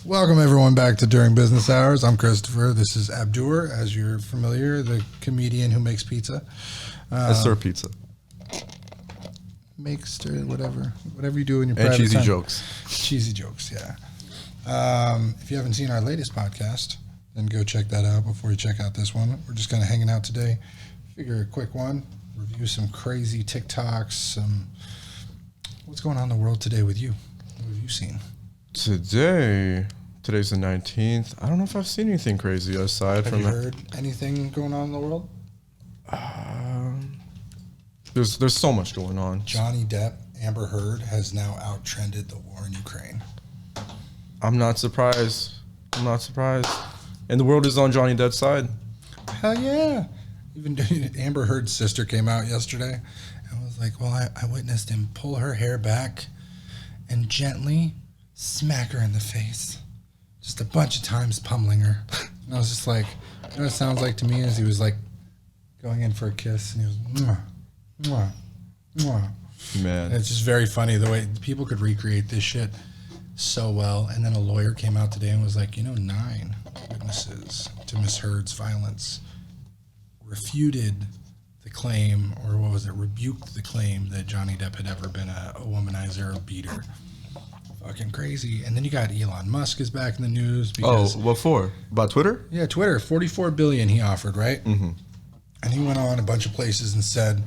Welcome everyone back to During Business Hours. I'm Christopher. This is Abdur, as you're familiar, the comedian who makes pizza. I serve pizza. Makes whatever you do in your private cheesy time. jokes. Cheesy jokes, yeah. If you haven't seen our latest podcast, then go check that out before you check out this one. We're just kind of hanging out today. Figure a quick one. Review some crazy TikToks. What's going on in the world today with you? What have you seen? Today's the 19th. I don't know if I've seen anything crazy aside Have from you that. heard anything going on in the world? There's so much going on. Johnny Depp, Amber Heard has now out-trended the war in Ukraine. I'm not surprised. And the world is on Johnny Depp's side. Hell yeah. Even Amber Heard's sister came out yesterday and was like, well, I witnessed him pull her hair back and gently smack her in the face. Just a bunch of times pummeling her. And I was just like, you know what it sounds like to me is he was like going in for a kiss and he was mwah, mwah, mwah. Man. And it's just very funny the way people could recreate this shit so well. And then a lawyer came out today and was like, 9 witnesses to Miss Heard's violence refuted the claim, or what was it, rebuked the claim that Johnny Depp had ever been a womanizer or beater. Fucking crazy. And then you got Elon Musk is back in the news because What for? About Twitter? yeah, Twitter, $44 billion he offered, right? Mm-hmm. And he went on a bunch of places and said,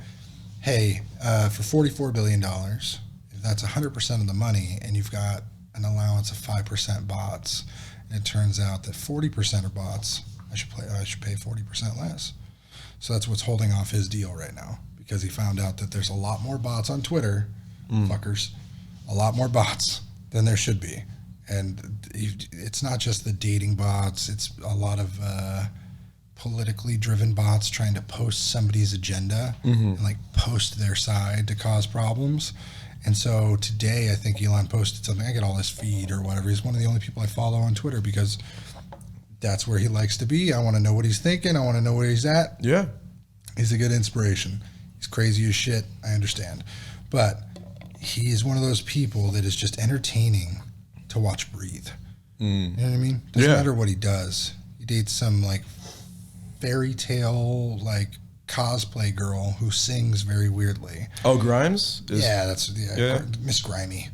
hey, for $44 billion, if that's 100% of the money and you've got an allowance of 5% bots, and it turns out that 40% are bots, I should pay 40% less. So that's what's holding off his deal right now, because he found out that there's a lot more bots on Twitter, fuckers, a lot more bots than there should be. And it's not just the dating bots, it's a lot of politically driven bots trying to post somebody's agenda and like post their side to cause problems. And so today I think Elon posted something. I get all his feed or whatever. He's one of the only people I follow on Twitter because that's where he likes to be. I want to know what he's thinking. I want to know where he's at. Yeah. He's a good inspiration. He's crazy as shit. I understand. But he is one of those people that is just entertaining to watch breathe. You know what I mean? Doesn't matter what he does. He dates some like fairy tale like cosplay girl who sings very weirdly. Oh, Grimes? That's Miss Grimy.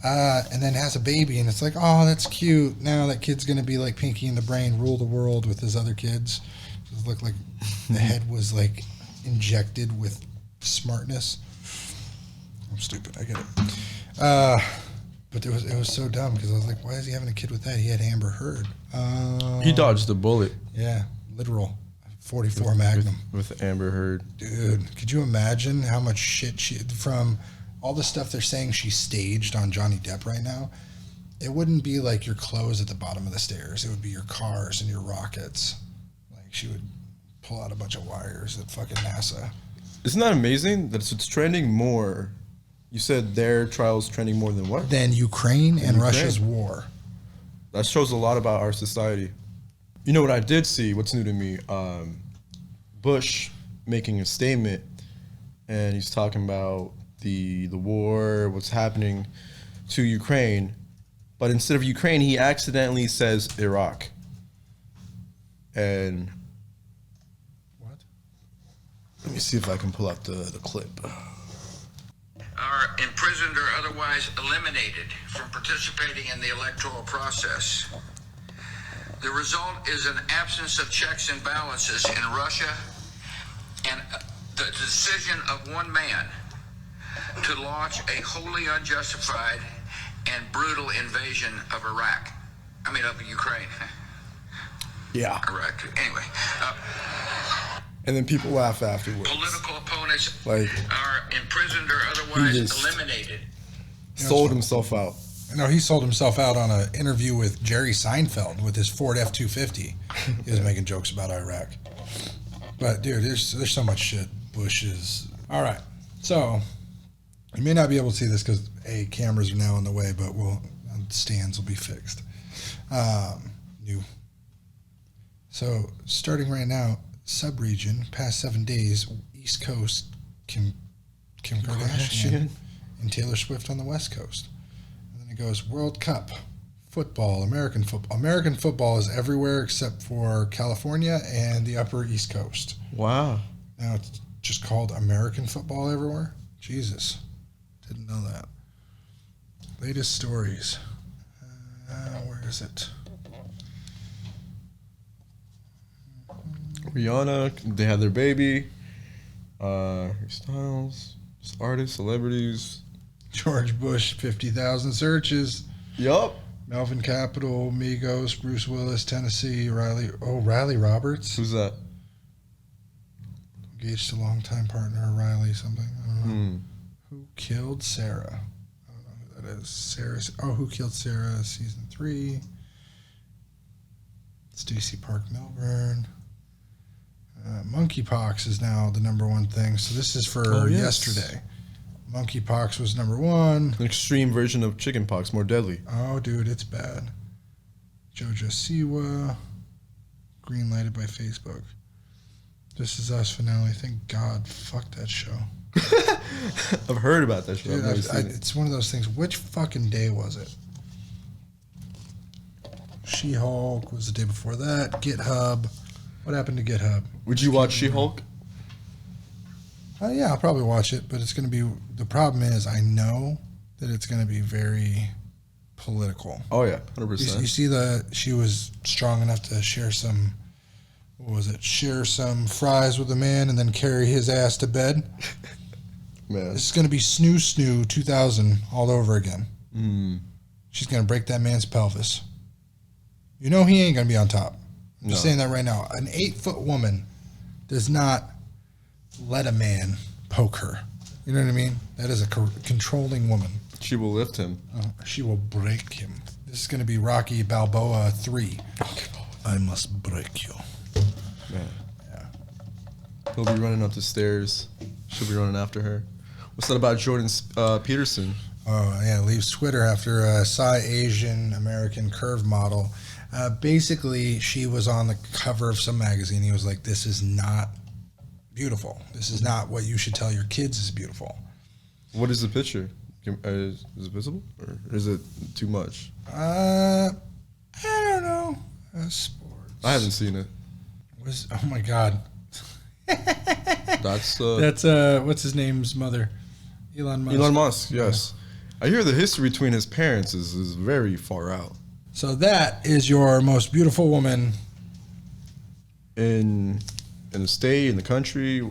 And then has a baby, and it's like, oh, that's cute. Now that kid's gonna be like Pinky in the Brain, rule the world with his other kids. It looked like the head was like injected with smartness. I'm stupid. I get it. But it was so dumb because I was like, why is he having a kid with that? He had Amber Heard. He dodged the bullet. Yeah, literal 44 Magnum with Amber Heard. Dude, could you imagine how much shit from all the stuff they're saying she staged on Johnny Depp right now? It wouldn't be like your clothes at the bottom of the stairs. It would be your cars and your rockets. Like she would pull out a bunch of wires at fucking NASA. Isn't that amazing that it's trending more? You said their trial's trending more than what? Than Ukraine and Russia's war. That shows a lot about our society. You know what I did see? What's new to me? Bush making a statement, and he's talking about the war, what's happening to Ukraine, but instead of Ukraine, he accidentally says Iraq. And What? let me see if I can pull out the clip. Are imprisoned or otherwise eliminated from participating in the electoral process. The result is an absence of checks and balances in Russia and the decision of one man to launch a wholly unjustified and brutal invasion of Ukraine. Yeah. Iraq. Anyway, And then people laugh afterwards. political opponents Like, are imprisoned or otherwise he just eliminated. sold himself out. No, he sold himself out on an interview with Jerry Seinfeld with his Ford F-250. He was making jokes about Iraq. But, dude, there's so much shit. Bush is... All right. So, you may not be able to see this because, A, cameras are now in the way, but stands will be fixed. New. So, starting right now, sub-region, past 7 days, East Coast, Kim Kardashian and Taylor Swift on the West Coast. And then it goes World Cup, football, American football. American football is everywhere except for California and the Upper East Coast. Wow. Now it's just called American football everywhere. Jesus, didn't know that. Latest stories. Where is it? Rihanna, they had their baby. Styles, artists, celebrities. George Bush, 50,000 searches. Yup. Melvin Capital, Migos, Bruce Willis, Tennessee, Riley Roberts. Who's that? Engaged to longtime partner, Riley something. I don't know. Who Killed Sarah? I don't know who that is. Who Killed Sarah, season 3. Stacey Park Milburn. Monkeypox is now the number one thing. So this is for yesterday. Monkeypox was number one. An extreme version of chickenpox, more deadly. Oh, dude, it's bad. Jojo Siwa. Greenlighted by Facebook. This Is Us finale. Thank God. Fuck that show. I've heard about that show. Dude, I've never seen it. it's one of those things. Which fucking day was it? She-Hulk was the day before that. GitHub. What happened to GitHub? Would you watch She-Hulk? Yeah, I'll probably watch it, but it's going to be... The problem is I know that it's going to be very political. Oh, yeah, 100%. You see she was strong enough to share some... What was it? Share some fries with a man and then carry his ass to bed? Man. This is going to be Snoo 2000 all over again. She's going to break that man's pelvis. You know he ain't going to be on top. I'm just saying that right now. An 8-foot woman does not let a man poke her. You know what I mean? That is a controlling woman. She will lift him. She will break him. This is going to be Rocky Balboa 3. I must break you. Man. Yeah. He'll be running up the stairs. She'll be running after her. What's that about Jordan Peterson? Oh, yeah. Leaves Twitter after a Psy Asian American curve model. Basically, she was on the cover of some magazine. He was like, this is not beautiful. This is not what you should tell your kids is beautiful. What is the picture? Is it visible? Or is it too much? I don't know. Sports. I haven't seen it. Oh, my God. That's What's his name's mother? Elon Musk. Elon Musk, yes. I hear the history between his parents is very far out. So that is your most beautiful woman. In the state, in the country,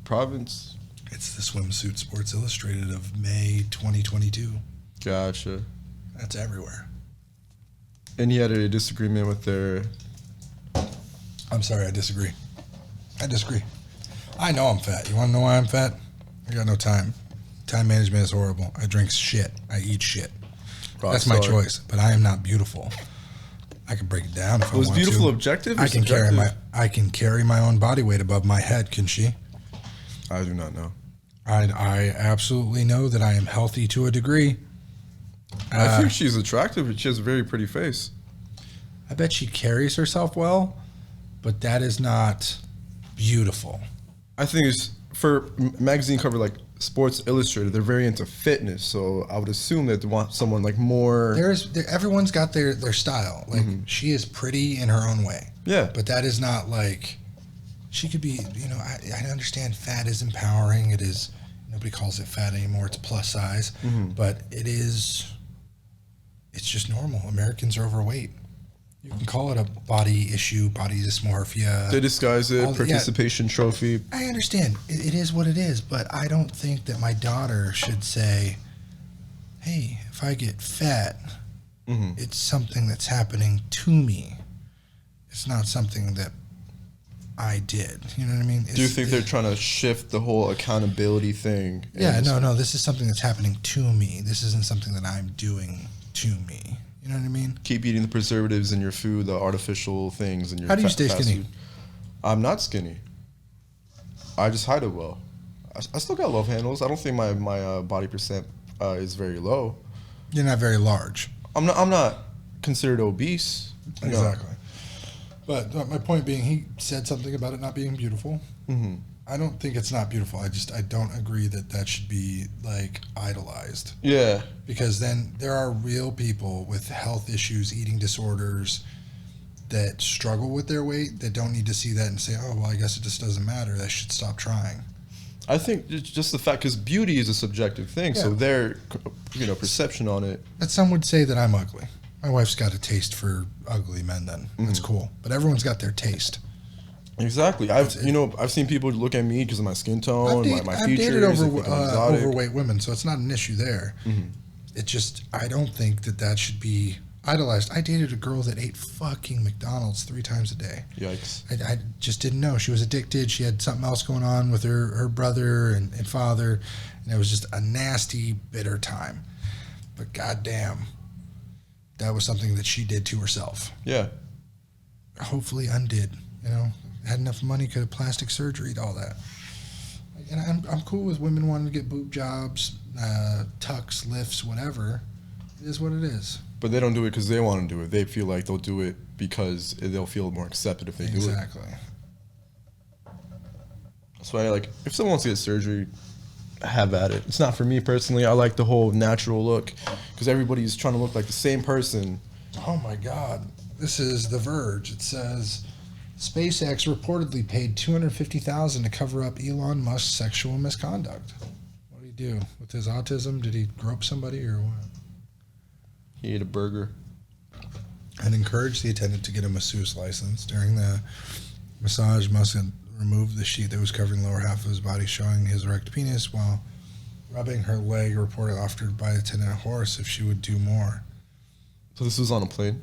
province. It's the swimsuit Sports Illustrated of May 2022. Gotcha. That's everywhere. And he had a disagreement with their... I'm sorry, I disagree. I know I'm fat. You want to know why I'm fat? I got no time. Time management is horrible. I drink shit. I eat shit. That's my choice. But I am not beautiful. I can break it down if I want to. Was beautiful objective or subjective? I can carry my own body weight above my head, can she? I do not know. I absolutely know that I am healthy to a degree. I think she's attractive, but she has a very pretty face. I bet she carries herself well, but that is not beautiful. I think it's for magazine cover like Sports Illustrated, they're very into fitness, so I would assume that they want someone like more... Everyone's got their style. Like, she is pretty in her own way. Yeah. But that is not like... She could be, I understand fat is empowering. It is... Nobody calls it fat anymore. It's plus size. But it is... It's just normal. Americans are overweight. You can call it a body issue, body dysmorphia. They disguise it, participation trophy. I understand. It is what it is, but I don't think that my daughter should say, hey, if I get fat, it's something that's happening to me. It's not something that I did. You know what I mean? Do you think they're trying to shift the whole accountability thing? Yeah, no. This is something that's happening to me. This isn't something that I'm doing to me. You know what I mean? Keep eating the preservatives in your food, the artificial things in your How do you stay skinny? Food. I'm not skinny. I just hide it well. I still got love handles. I don't think my body percent is very low. You're not very large. I'm not considered obese. Exactly. No. But my point being, he said something about it not being beautiful. I don't think it's not beautiful. I don't agree that that should be like idolized, Yeah. because then there are real people with health issues, eating disorders that struggle with their weight that don't need to see that and say, oh, well, I guess it just doesn't matter. I should stop trying. I think it's just the fact, because beauty is a subjective thing, so Yeah. their, perception on it. But some would say that I'm ugly. My wife's got a taste for ugly men then. That's cool. But everyone's got their taste. Exactly. I've seen people look at me because of my skin tone, my I've features. dated they think I'm exotic. overweight women, so it's not an issue there. It just, I don't think that that should be idolized. I dated a girl that ate fucking McDonald's 3 times a day. Yikes. I just didn't know. She was addicted. She had something else going on with her brother and father. And it was just a nasty, bitter time. But goddamn, that was something that she did to herself. Yeah. Hopefully undid. Had enough money, could have plastic surgery, all that. And I'm cool with women wanting to get boob jobs, tucks, lifts, whatever. It is what it is. But they don't do it because they want to do it. They feel like they'll do it because they'll feel more accepted if they do it. Exactly. That's why, if someone wants to get surgery, have at it. It's not for me personally. I like the whole natural look because everybody's trying to look like the same person. Oh my God. This is The Verge. It says SpaceX reportedly paid $250,000 to cover up Elon Musk's sexual misconduct. What did he do with his autism? Did he grope somebody or what? He ate a burger. And encouraged the attendant to get a masseuse license. During the massage, Musk removed the sheet that was covering the lower half of his body, showing his erect penis, while rubbing her leg, reported offered by attendant Horace if she would do more. So this was on a plane?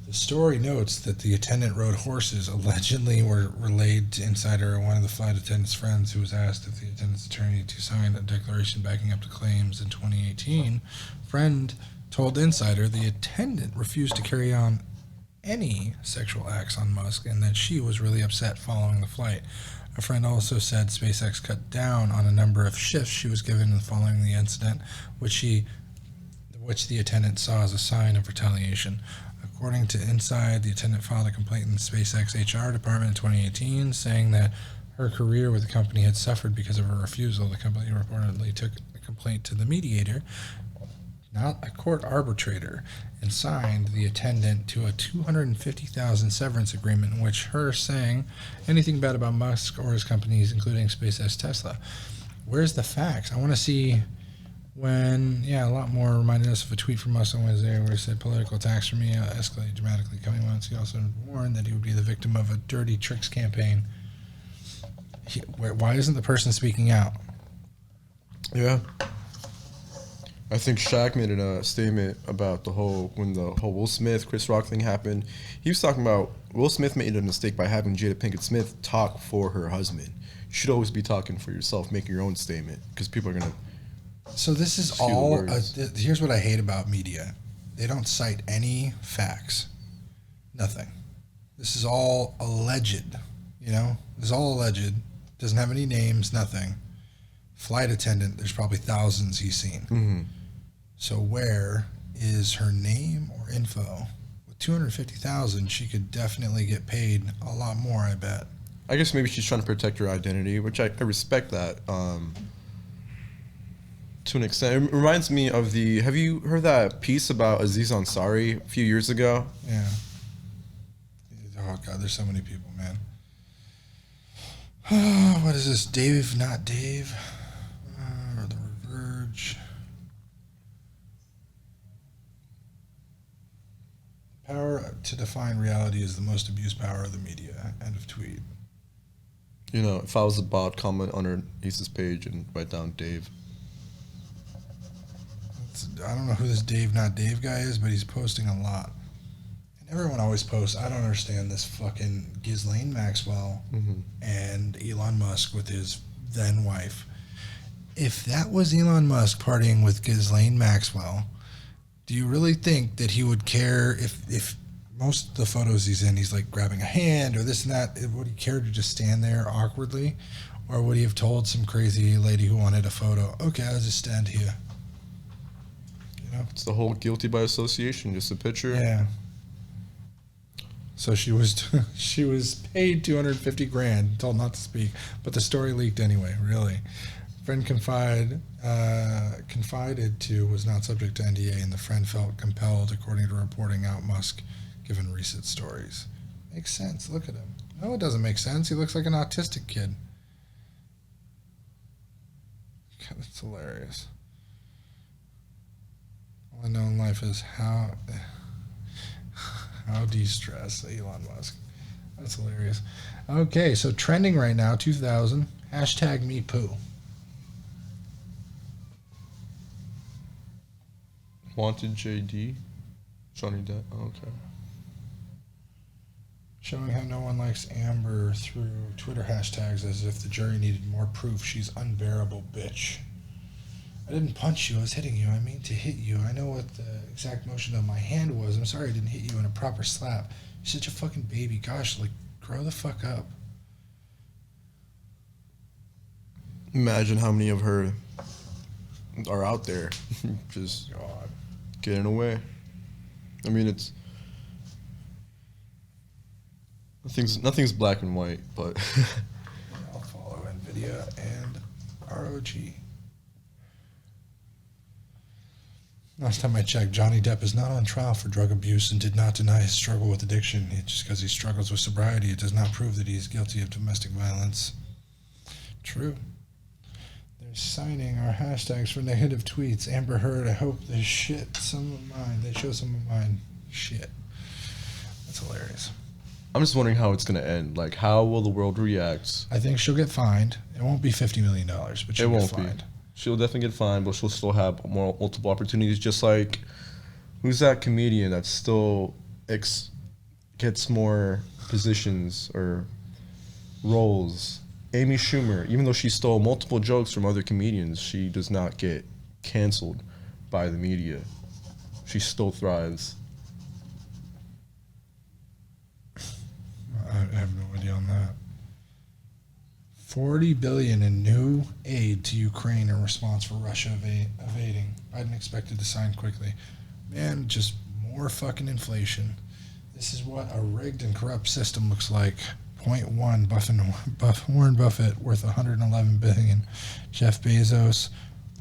The story notes that the attendant rode horses allegedly were relayed to insider or one of the flight attendant's friends, who was asked if the attendant's attorney to sign a declaration backing up the claims in 2018. Friend told Insider the attendant refused to carry on any sexual acts on Musk and that she was really upset following the flight. A friend also said SpaceX cut down on a number of shifts she was given following the incident, which the attendant saw as a sign of retaliation. According to Inside, the attendant filed a complaint in the SpaceX HR department in 2018, saying that her career with the company had suffered because of her refusal. The company reportedly took the complaint to the mediator, not a court arbitrator, and signed the attendant to a $250,000 severance agreement in which her saying anything bad about Musk or his companies, including SpaceX, Tesla. Where's the facts? I want to see when, a lot more reminded us of a tweet from Musk on Wednesday where he said political attacks from me escalated dramatically coming months. He also warned that he would be the victim of a dirty tricks campaign. Why isn't the person speaking out? Yeah. I think Shaq made a statement about when the whole Will Smith, Chris Rock thing happened. He was talking about Will Smith made a mistake by having Jada Pinkett Smith talk for her husband. You should always be talking for yourself, making your own statement, because people are going to. So this is all, here's what I hate about media. They don't cite any facts. Nothing. This is all alleged, This is all alleged. Doesn't have any names, nothing. Flight attendant, there's probably thousands he's seen. Mm-hmm. So where is her name or info? With $250,000, she could definitely get paid a lot more, I bet. I guess maybe she's trying to protect her identity, which I respect that to an extent. It reminds me of have you heard that piece about Aziz Ansari a few years ago? Yeah. Oh, God, there's so many people, man. What is this? Dave, not Dave? Or The Verge? Power to define reality is the most abused power of the media. End of tweet. If I was a bot, comment on Ace's page and write down Dave. I don't know who this Dave, not Dave guy is, but he's posting a lot. And everyone always posts. I don't understand this fucking Ghislaine Maxwell and Elon Musk with his then wife. If that was Elon Musk partying with Ghislaine Maxwell, do you really think that he would care if most of the photos he's in, he's like grabbing a hand or this and that? Would he care to just stand there awkwardly? Or would he have told some crazy lady who wanted a photo, okay, I'll just stand here? It's the whole guilty by association, just a picture. Yeah. So she was she was paid 250 grand, told not to speak, but the story leaked anyway. Really, friend confided to was not subject to NDA, and the friend felt compelled, according to reporting out Musk, given recent stories. Makes sense. Look at him. No, it doesn't make sense. He looks like an autistic kid. God, that's hilarious. All I know in life is how de-stress Elon Musk. That's hilarious. Okay, so trending right now, 2000, hashtag me poo. Wanted JD? Johnny Depp? Oh, okay. Showing how no one likes Amber through Twitter hashtags as if the jury needed more proof. She's unbearable, bitch. I didn't punch you. I was hitting you. I mean to hit you. I know what the exact motion of my hand was. I'm sorry I didn't hit you in a proper slap. You're such a fucking baby. Gosh, like, grow the fuck up. Imagine how many of her are out there just God. getting away. I mean, it's nothing's black and white, but I'll follow NVIDIA and ROG. Last time I checked, Johnny Depp is not on trial for drug abuse and did not deny his struggle with addiction. Just because he struggles with sobriety, it does not prove that he is guilty of domestic violence. True. They're signing our hashtags for negative tweets. Amber Heard, I hope they shit some of mine. They show some of mine. Shit. That's hilarious. I'm just wondering how it's going to end. Like, how will the world react? I think she'll get fined. It won't be $50 million, but she'll get fined. She'll definitely get fined, but she'll still have multiple opportunities. Just like, who's that comedian that still gets more positions or roles? Amy Schumer. Even though she stole multiple jokes from other comedians, she does not get canceled by the media. She still thrives. I have no idea on that. $40 billion in new aid to Ukraine in response for Russia evading. Biden expected to sign quickly. Man, just more fucking inflation. This is what a rigged and corrupt system looks like. Point one, Warren Buffett worth $111 billion. Jeff Bezos,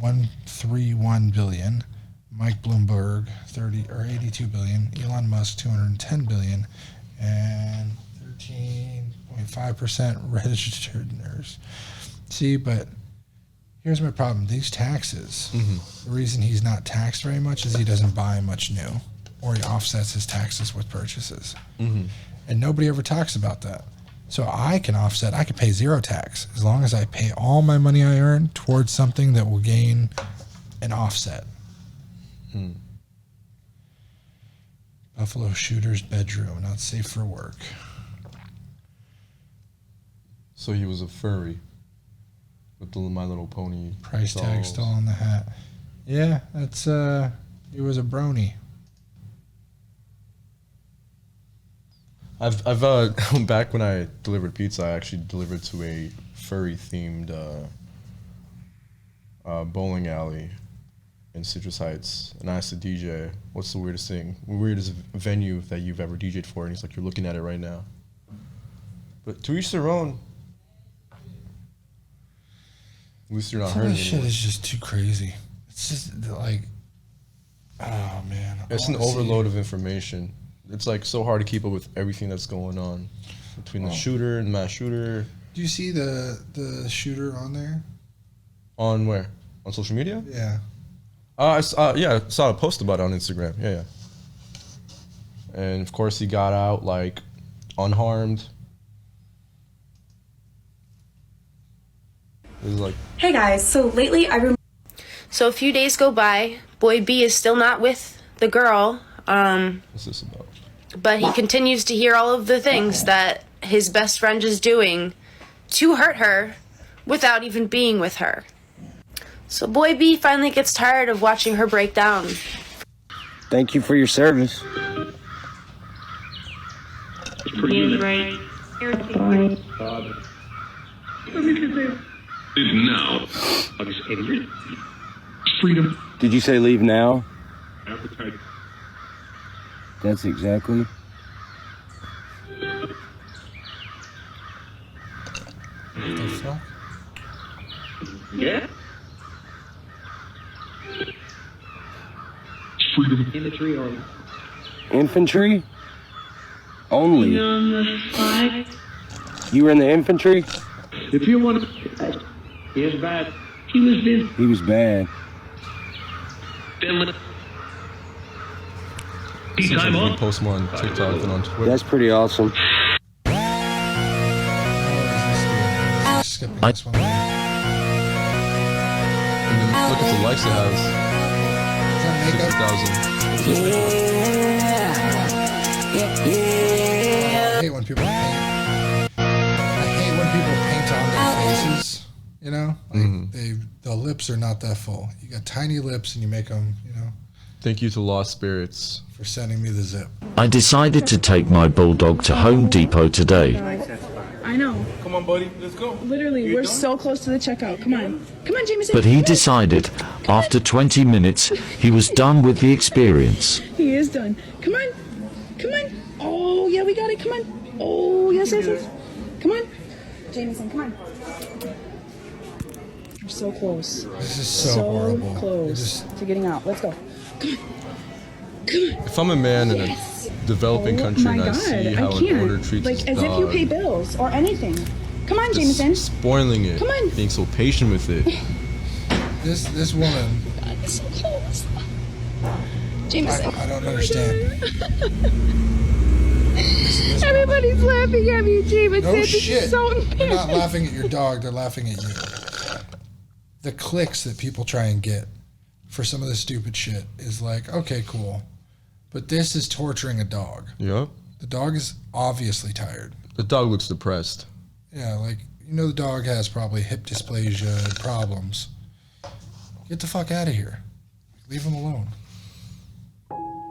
$131 billion. Mike Bloomberg, $82 billion. Elon Musk, $210 billion. And 13.5% registered nurse. See, but here's my problem. These taxes, the reason he's not taxed very much is he doesn't buy much new, or he offsets his taxes with purchases. And nobody ever talks about that. So I can offset, I can pay zero tax as long as I pay all my money I earn towards something that will gain an offset. Buffalo shooter's bedroom, not safe for work. So he was a furry with the My Little Pony Price tag dolls. still on the hat. Yeah, that's he was a brony. I've back when I delivered pizza, I actually delivered to a furry themed bowling alley in Citrus Heights, and I asked the DJ, "What's the weirdest venue that you've ever DJ'd for?" And he's like, "You're looking at it right now." But to each their own. At least you're not Some hurting of this shit anyone. is just too crazy. It's just like, oh man. It's an overload of information. It's like so hard to keep up with everything that's going on between the shooter and mass shooter. Do you see the shooter on there? On where? On social media? Yeah. I saw a post about it on Instagram. Yeah. And of course he got out like unharmed. It was like, Hey guys, so lately So a few days go by, boy B is still not with the girl, what's this about? but he continues to hear all of the things that his best friend is doing to hurt her without even being with her. So boy B finally gets tired of watching her break down. Thank you for your service. Now, freedom. Did you say leave now? Appetite. That's exactly TikTok? Yeah? Freedom. Infantry or Infantry? Only. on the side? You were in the infantry? If you want to... Yes, bad. He was been... He was bad. Essentially, we post more on TikTok than on Twitter. That's pretty awesome. Skipping this one. And then look at the likes it has. Is that makeup? 60,000. I hate when people paint. I hate when people paint on their faces. You know, like the lips are not that full. You got tiny lips, and you make them. You know, Thank you to Lost Spirits. for sending me the zip. I decided to take my bulldog to Home Depot today. I know. Come on, buddy. Let's go. Literally, we're so close to the checkout. Come on. Come on, Jameson. But he decided, after 20 minutes, he was done with the experience. He is done. Come on. Come on. Oh, yeah, we got it. Come on. Oh, yes, yes, yes. Come on. Jameson, come on. We're so close. This is so horrible. It close just- to getting out. Let's go. If I'm a man in a developing country Oh my and I God, see how I an owner can't. treats Like, his as dog, if you pay bills or anything. Come on, just Jameson. spoiling it, Come on. being so patient with it. This woman, It's so close. Jameson. I don't understand. Everybody's laughing at me, Jameson. No This shit. is so They're not embarrassing. laughing at your dog. They're laughing at you. The clicks that people try and get for some of this stupid shit is like, okay, cool. But this is torturing a dog. Yep. The dog is obviously tired. The dog looks depressed. Yeah, like, you know, the dog has probably hip dysplasia and problems. Get the fuck out of here. Leave him alone.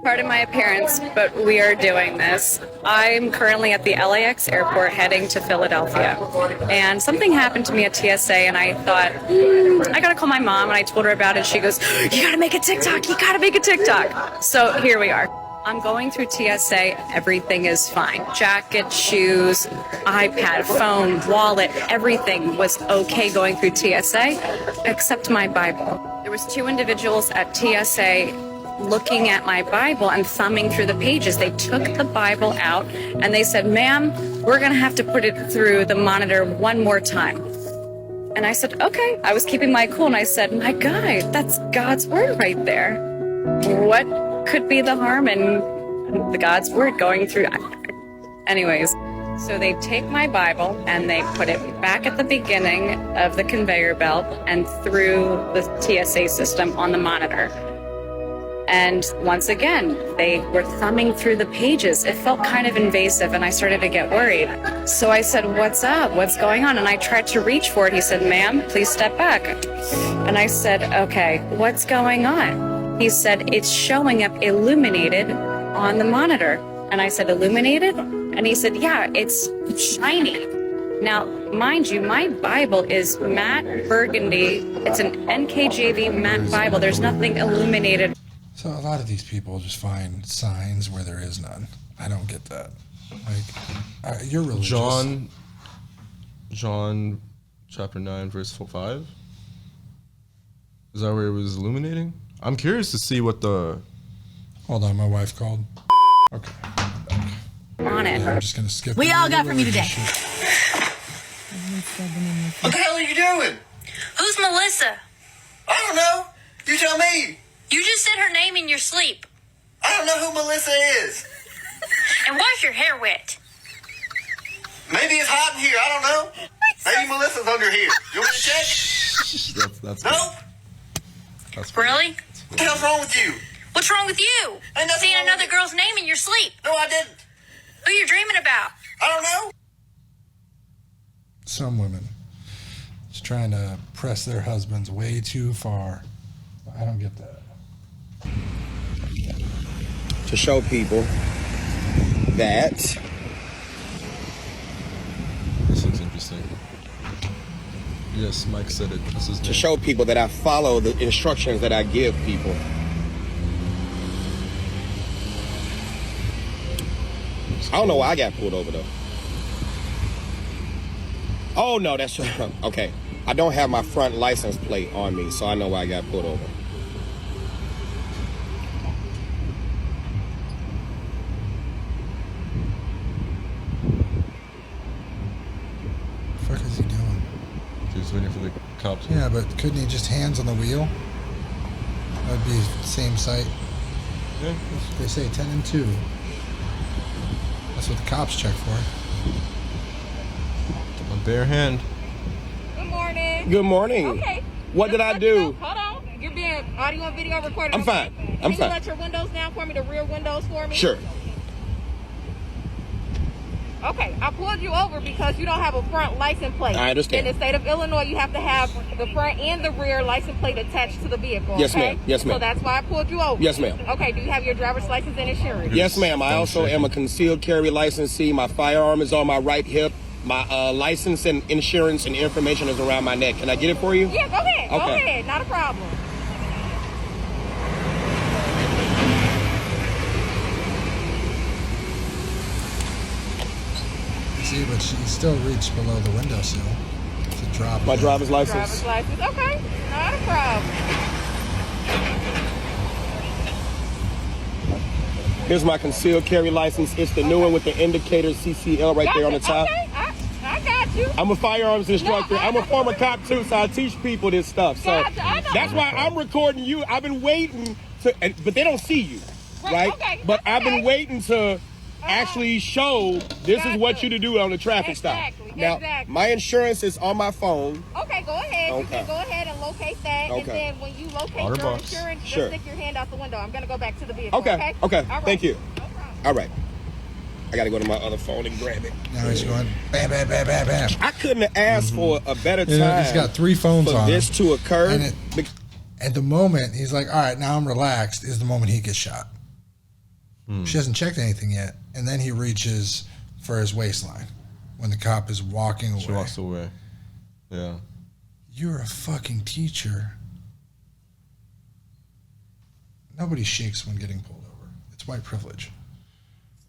Pardon my appearance, but we are doing this. I'm currently at the LAX airport heading to Philadelphia. And something happened to me at TSA, and I thought, I gotta call my mom, and I told her about it. She goes, you gotta make a TikTok, you gotta make a TikTok. So here we are. I'm going through TSA, everything is fine. Jacket, shoes, iPad, phone, wallet, everything was okay going through TSA, except my Bible. There was 2 individuals at TSA looking at my Bible and thumbing through the pages. They took the Bible out and they said, ma'am, we're gonna have to put it through the monitor one more time. And I said, okay. I was keeping my cool and I said, my God, that's God's word right there. What could be the harm in the God's word going through? Anyways, so they take my Bible and they put it back at the beginning of the conveyor belt and through the TSA system on the monitor. And once again, they were thumbing through the pages. It felt kind of invasive and I started to get worried. So I said, what's up? What's going on? And I tried to reach for it. He said, ma'am, please step back. And I said, okay, what's going on? He said, it's showing up illuminated on the monitor. And I said, illuminated? And he said, yeah, it's shiny. Now, mind you, my Bible is matte burgundy. It's an NKJV matte Bible. There's nothing illuminated. So a lot of these people just find signs where there is none. I don't get that. Like, you're religious. John chapter 9, verse 5. Is that where it was illuminating? I'm curious to see what the... Hold on, my wife called. Okay. On it. Yeah, I'm just going to skip. We all got from you today. What the hell are you doing? Who's Melissa? I don't know. You tell me. You just said her name in your sleep. I don't know who Melissa is. And why's your hair wet? Maybe it's hot in here. I don't know. Maybe Melissa's under here. You want me to check? That's Nope. Really? What the hell's wrong with you? What's wrong with you? Ain't nothing Seeing wrong another with girl's name in your sleep. No, I didn't. Who you dreaming about? I don't know. Some women just trying to press their husbands way too far. I don't get that. To show people that This looks interesting. Yes, Mike said it. This is to show people that I follow the instructions that I give people. I don't know why I got pulled over though. Oh, no, that's okay. I don't have my front license plate on me, so I know why I got pulled over. What the fuck is he doing? He's waiting for the cops. Yeah, but couldn't he just hands on the wheel? That would be the same sight. Yeah. They say 10 and 2. That's what the cops check for. A bare hand. Good morning. Good morning. Okay. What did I do? Hold on. You're being audio and video recorded. I'm fine. I'm Can you fine. let your windows down for me, the rear windows for me? Sure. Okay, I pulled you over because you don't have a front license plate. I understand. In the state of Illinois, you have to have the front and the rear license plate attached to the vehicle. Yes, okay? ma'am. Yes, ma'am. So that's why I pulled you over. Yes, ma'am. Okay, do you have your driver's license and insurance? Yes, ma'am. I also am a concealed carry licensee. My firearm is on my right hip. My license and insurance and information is around my neck. Can I get it for you? Yeah, go ahead. Okay. Go ahead. Not a problem. See, but she still reached below the windowsill to drop My it. driver's license. Driver's license. Okay, not a problem. Here's my concealed carry license. It's the new one with the indicator CCL right there on the top. Okay, I got you. I'm a firearms instructor. Yeah, I'm a former cop too, so I teach people this stuff. So Gotcha, I know. that's why I'm recording you. I've been waiting to, but they don't see you, right? Okay, but I've been okay. waiting to actually show this is what you to do on the traffic Exactly, stop. Now, exactly. my insurance is on my phone. Okay, go ahead. You Okay. can go ahead and locate that. And Okay. then when you locate Water your box. insurance, just Sure. stick your hand out the window. I'm going to go back to the vehicle. Okay. All right. Thank you. All right. I got to go to my other phone and grab it. Now he's going bam, bam, bam, bam, bam. I couldn't have asked for a better time. Yeah, he's got 3 phones for on this him. to occur. And at the moment, he's like, all right, now I'm relaxed, is the moment he gets shot. She hasn't checked anything yet. And then he reaches for his waistline when the cop is walking away. She walks away. Yeah. You're a fucking teacher. Nobody shakes when getting pulled over. It's white privilege.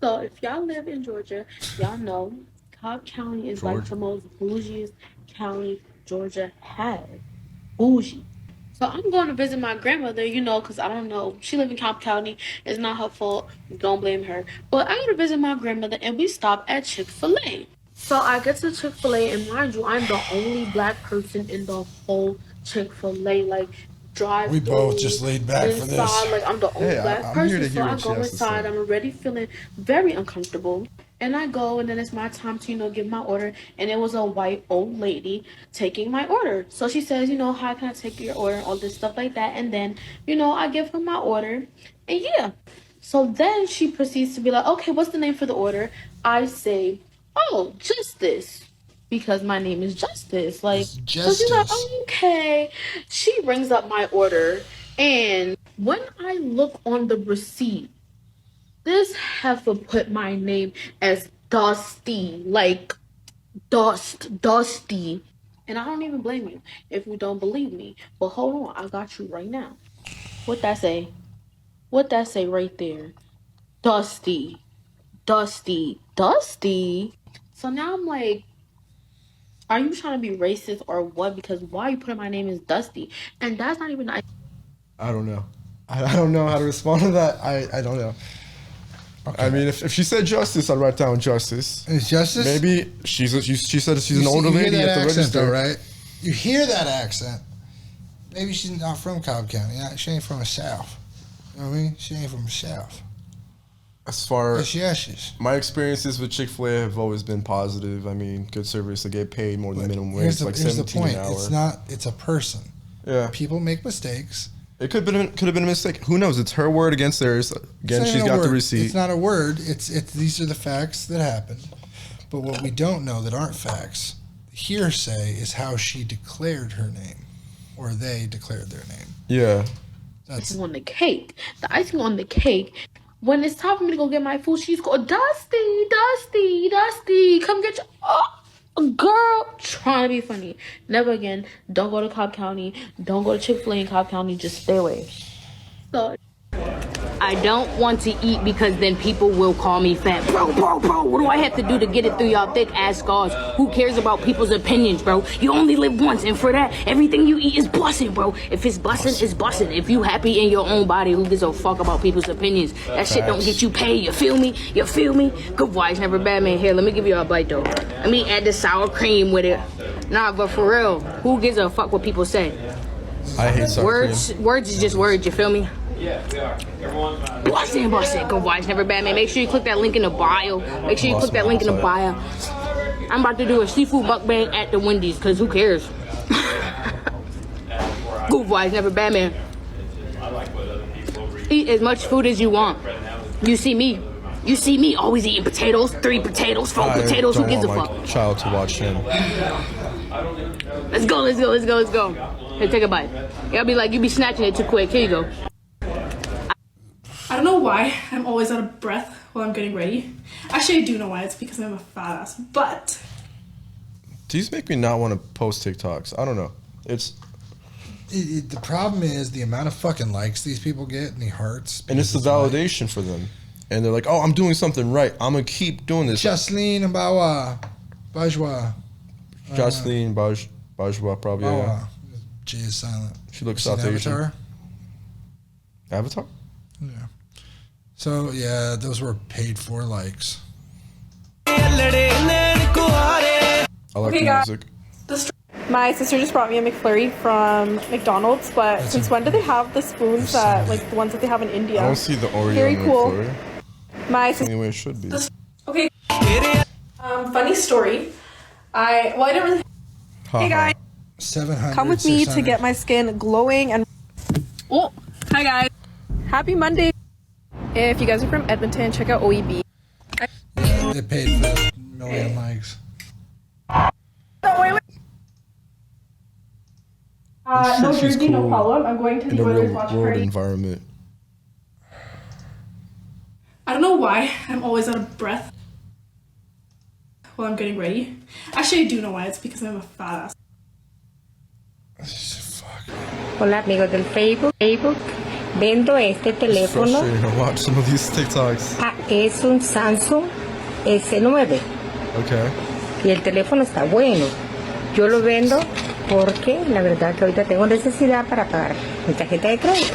So if y'all live in Georgia, y'all know Cobb County is like the most bougiest county Georgia has. Bougie. So I'm going to visit my grandmother, you know, because I don't know. She lives in Cobb County. It's not her fault. Don't blame her. But I go to visit my grandmother, and we stop at ChickfilA. So I get to ChickfilA, and mind you, I'm the only black person in the whole ChickfilA. Like, drive. We both just laid back for this. Like, I'm the only black I'm here person. to So hear I what she go has to inside. say. I'm already feeling very uncomfortable. And I go, and then it's my time to, you know, give my order. And it was a white old lady taking my order. So she says, you know, how can I take your order? All this stuff like that. And then, you know, I give her my order. And yeah. So then she proceeds to be like, okay, what's the name for the order? I say, oh, Justice. Because my name is Justice. Like, so she's like, oh, okay. She brings up my order. And when I look on the receipt, this heifer put my name as Dusty, like Dusty. And I don't even blame you if you don't believe me. But hold on, I got you right now. What that say? What that say right there? Dusty. Dusty. Dusty. So now I'm like, are you trying to be racist or what? Because why are you putting my name as Dusty? And that's not even... I don't know. I don't know how to respond to that. I don't know. Okay. I mean, if she said Justice, I'd write down Justice. Is Justice? Maybe she said she's an older lady at the register. Though, right? You hear that accent. Maybe she's not from Cobb County. She ain't from the South. You know what I mean? She ain't from the South. As far yes. My experiences with Chick-fil-A have always been positive. I mean, good service. They get paid more than minimum wage, like $17 an hour. It's a person. Yeah. People make mistakes. It could have been a mistake. Who knows? It's her word against theirs. Again, she's got the receipt. It's not a word. It's these are the facts that happened. But what we don't know that aren't facts, hearsay, is how she declared her name, or they declared their name. Yeah. That's on the cake. The icing on the cake. When it's time for me to go get my food, she's going, Dusty, come get your... Oh, girl, trying to be funny. Never again. Don't go to Cobb County. Don't go to Chick-fil-A in Cobb County. Just stay away. So... I don't want to eat because then people will call me fat. Bro, what do I have to do to get it through y'all thick ass skulls? Who cares about people's opinions, bro? You only live once, and for that, everything you eat is bussin', bro. If it's bussin', it's bussin'. If you happy in your own body, who gives a fuck about people's opinions? That shit don't get you paid, you feel me? You feel me? Good vibes, never bad, man. Here, let me give you a bite, though. Let me add the sour cream with it. Nah, but for real, who gives a fuck what people say? I hate sour cream. Words is just words, you feel me? Yeah, we are. Everyone's Bustin'. Go watch Never Bad Man. Make sure you click that link in the bio. I'm about to do a seafood mukbang at the Wendy's, because who cares? Good vibes, Never Bad Man. Eat as much food as you want. You see me always eating potatoes, 3 potatoes, 4 potatoes. Who gives a fuck? Child to watch him. Let's go. Here, take a bite. Y'all be like, you be snatching it too quick. Here you go. I don't know why I'm always out of breath while I'm getting ready. Actually, I do know why. It's because I'm a fat ass. But These make me not want to post TikToks. I don't know. The problem is the amount of fucking likes these people get and the hearts. And it's the validation for them. And they're like, oh, I'm doing something right. I'm going to keep doing this. Jocelyn Bawa. Bajwa. Jocelyn Bajwa, probably. Bawa. Yeah. J is silent. She looks South Asian. Avatar? Yeah. So, yeah, those were paid for likes. I like the music. My sister just brought me a McFlurry from McDonald's, but since when do they have the spoons that, like the ones that they have in India? I don't see the Oreo. Very cool. McFlurry. My That's the only way it should be. okay. Funny story. I didn't really. Hey guys, 700. come with me to get my skin glowing and. Oh, hi guys. Happy Monday. If you guys are from Edmonton, check out OEB. They paid for a million likes. No drinking, no problem. I'm going to the Oilers watch party. Environment. I don't know why I'm always out of breath while I'm getting ready. Actually, I do know why. It's because I'm a fat ass. Hola amigos del Facebook. Vendo este teléfono. Watch some of these TikToks. Es un Samsung S9. Okay. Y el teléfono está bueno. Yo lo vendo porque la verdad que ahorita tengo necesidad para pagar mi tarjeta de crédito.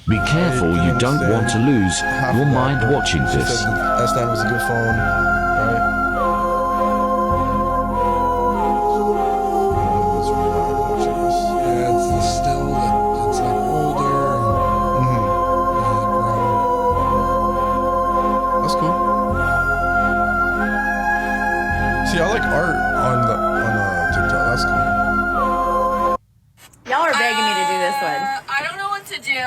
Be careful you don't want to lose your mind watching this. S9 was a good phone, right? Yeah, it's the still that it's like older. That's cool. See, I like art on TikTok. That's cool. Y'all are begging me to do this one. I don't know what to do.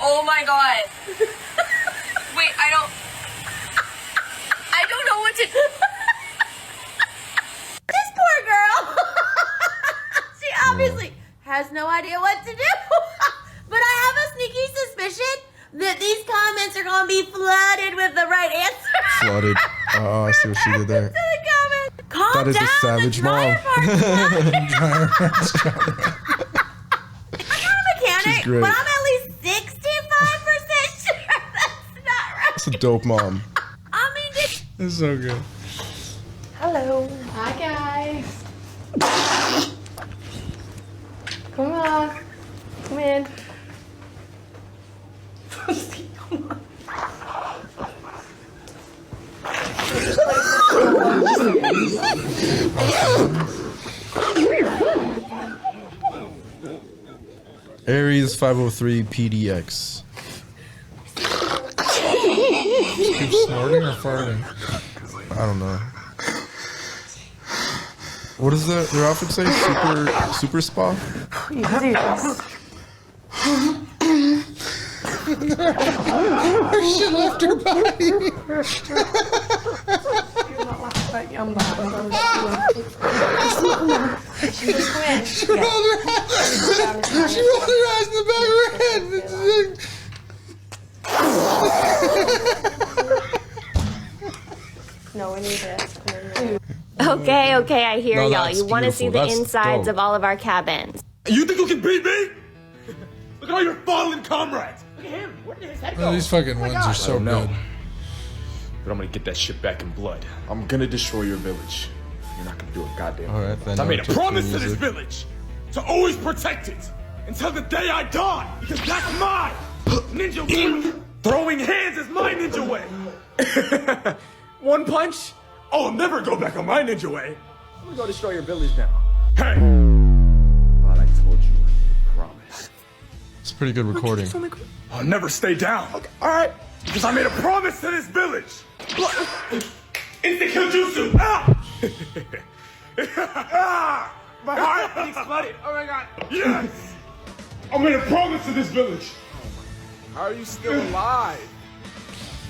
Oh my god. Wait, I don't know what to do. This poor girl. She obviously has no idea what to do. But I have a sneaky suspicion that these comments are going to be flooded with the right answer. Flooded. Oh, I see what she did there. Calm That is down. a savage mom. Mechanic, She's great. but I'm at least 65% sure that's not right. That's a dope mom. I mean, It's so good. hello. Hi, guys. Come on. Come in. Aries 503 PDX. Keep snorting or farting? I don't know. What does their outfit say? Super spa? She left her body. She rolled her eyes in the back of her head. No, we need it. Okay, I hear No, y'all. that's You want to see beautiful. the That's insides dope. of all of our cabins. You think you can beat me? Look at all your fallen comrades. Look at him. Where did his head go? These fucking ones are so good. But I'm gonna get that shit back in blood. I'm gonna destroy your village. You're not gonna do a goddamn All right, thing. then I made a took promise the to this music. village to always protect it until the day I die, because that's my ninja way. Throwing hands is my ninja way. One punch? I'll never go back on my ninja way. I'm gonna go destroy your village now. Hey! But I told you I made a promise. It's a pretty good recording. I'll never stay down. Okay, alright. Because I made a promise to this village. Instant kill jutsu. Ah! Ah! My heart exploded. Oh my god. Yes! I made a promise to this village. How are you still alive?